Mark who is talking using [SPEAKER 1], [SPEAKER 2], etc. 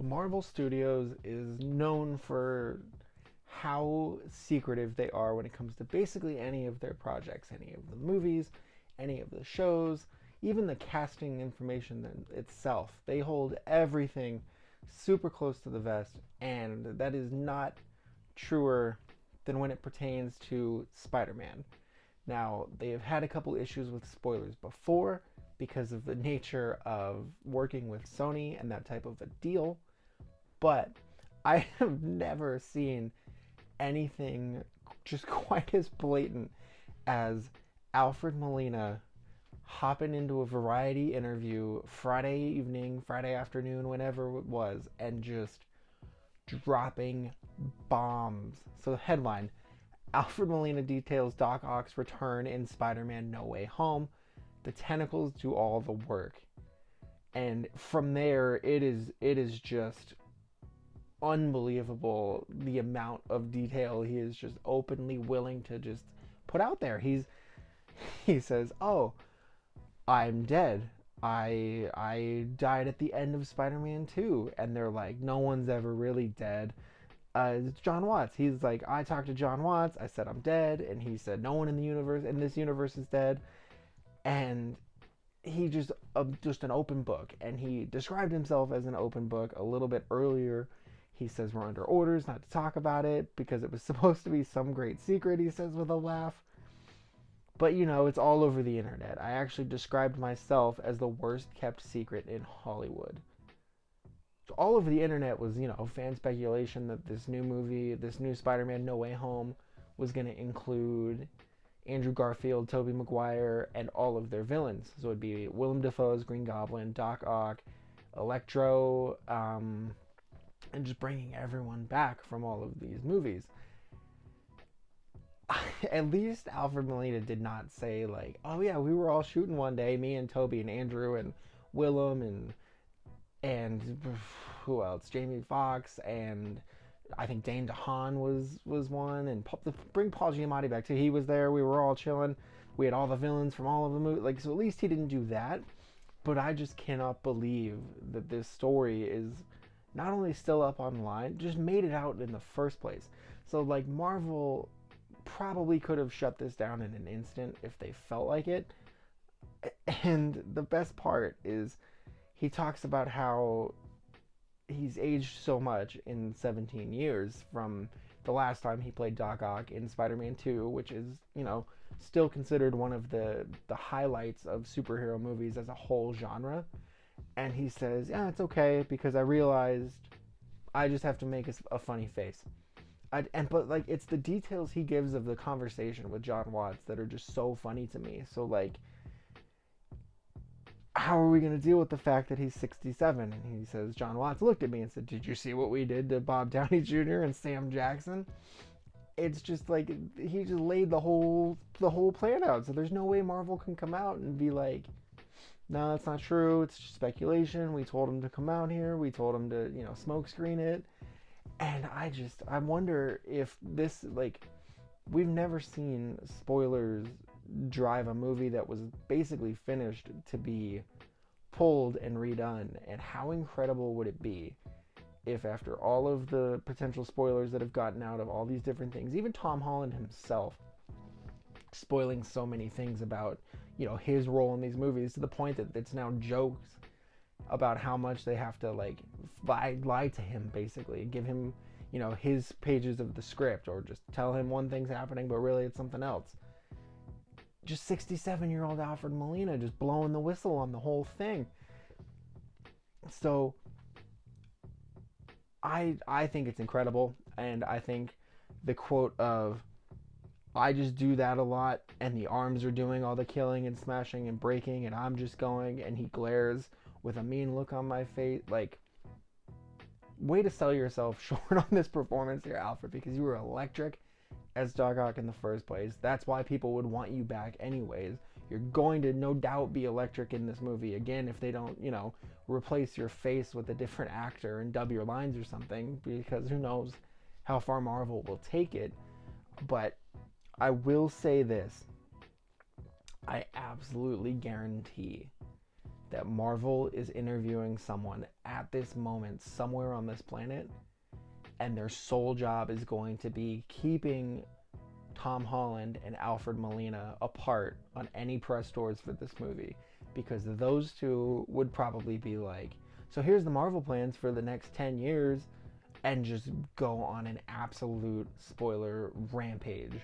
[SPEAKER 1] Marvel Studios is known for how secretive they are when it comes to basically any of their projects, any of the movies, any of the shows, even the casting information itself. They hold everything super close to the vest, and that is not truer than when it pertains to Spider Man. Now, they have had a couple issues with spoilers before because of the nature of working with Sony and that type of a deal, but I have never seen anything just quite as blatant as Alfred Molina hopping into a variety interview Friday evening, Friday afternoon, whenever it was, and just dropping bombs. So, the headline: Alfred Molina details Doc Ock's return in Spider Man No Way Home. The tentacles do all the work. And from there, it is just unbelievable the amount of detail he is just openly willing to just put out there. He says, "Oh, I'm dead. I died at the end of Spider-Man 2." And they're like, "No one's ever really dead." It's John Watts. He's like, "I talked to John Watts. I said I'm dead," and he said, "No one in this universe is dead." And he just an open book, and he described himself as an open book a little bit earlier. He says we're under orders not to talk about it because it was supposed to be some great secret, he says with a laugh. But it's all over the internet. I actually described myself as the worst kept secret in Hollywood. So all over the internet was, fan speculation that this new movie, this new Spider-Man No Way Home, was going to include Andrew Garfield, Tobey Maguire, and all of their villains. So it'd be Willem Dafoe's Green Goblin, Doc Ock, Electro, and just bringing everyone back from all of these movies. At least Alfred Molina did not say like, "Oh yeah, we were all shooting one day, me and Toby and Andrew and Willem and who else? Jamie Foxx, and I think Dane DeHaan was one, and bring Paul Giamatti back too. He was there. We were all chilling. We had all the villains from all of the movies. Like, so at least he didn't do that. But I just cannot believe that this story is not only still up online, just made it out in the first place. So like Marvel probably could have shut this down in an instant if they felt like it. And the best part is he talks about how he's aged so much in 17 years from the last time he played Doc Ock in Spider-Man 2, which is, still considered one of the highlights of superhero movies as a whole genre. And he says, "Yeah, it's okay because I realized I just have to make a funny face." But like it's the details he gives of the conversation with John Watts that are just so funny to me. So like, how are we going to deal with the fact that he's 67? And he says, John Watts looked at me and said, "Did you see what we did to Bob Downey Jr. and Sam Jackson?" It's just like he just laid the whole plan out. So there's no way Marvel can come out and be like, "No, that's not true. It's just speculation. We told him to come out here. We told him to, smoke screen it." And I wonder if this, like, we've never seen spoilers drive a movie that was basically finished to be pulled and redone. And how incredible would it be if, after all of the potential spoilers that have gotten out of all these different things, even Tom Holland himself spoiling so many things about, his role in these movies to the point that it's now jokes about how much they have to like lie to him, basically give him his pages of the script, or just tell him one thing's happening but really it's something else. Just 67-year-old Alfred Molina just blowing the whistle on the whole thing. So I think it's incredible, and I think the quote of "I just do that a lot, and the arms are doing all the killing and smashing and breaking, and I'm just going," and he glares with a mean look on my face. Like, way to sell yourself short on this performance here, Alfred, because you were electric as Doc Ock in the first place. That's why people would want you back anyways. You're going to no doubt be electric in this movie again if they don't, replace your face with a different actor and dub your lines or something, because who knows how far Marvel will take it. But I will say this: I absolutely guarantee that Marvel is interviewing someone at this moment somewhere on this planet, and their sole job is going to be keeping Tom Holland and Alfred Molina apart on any press tours for this movie, because those two would probably be like, so here's the Marvel plans for the next 10 years, and just go on an absolute spoiler rampage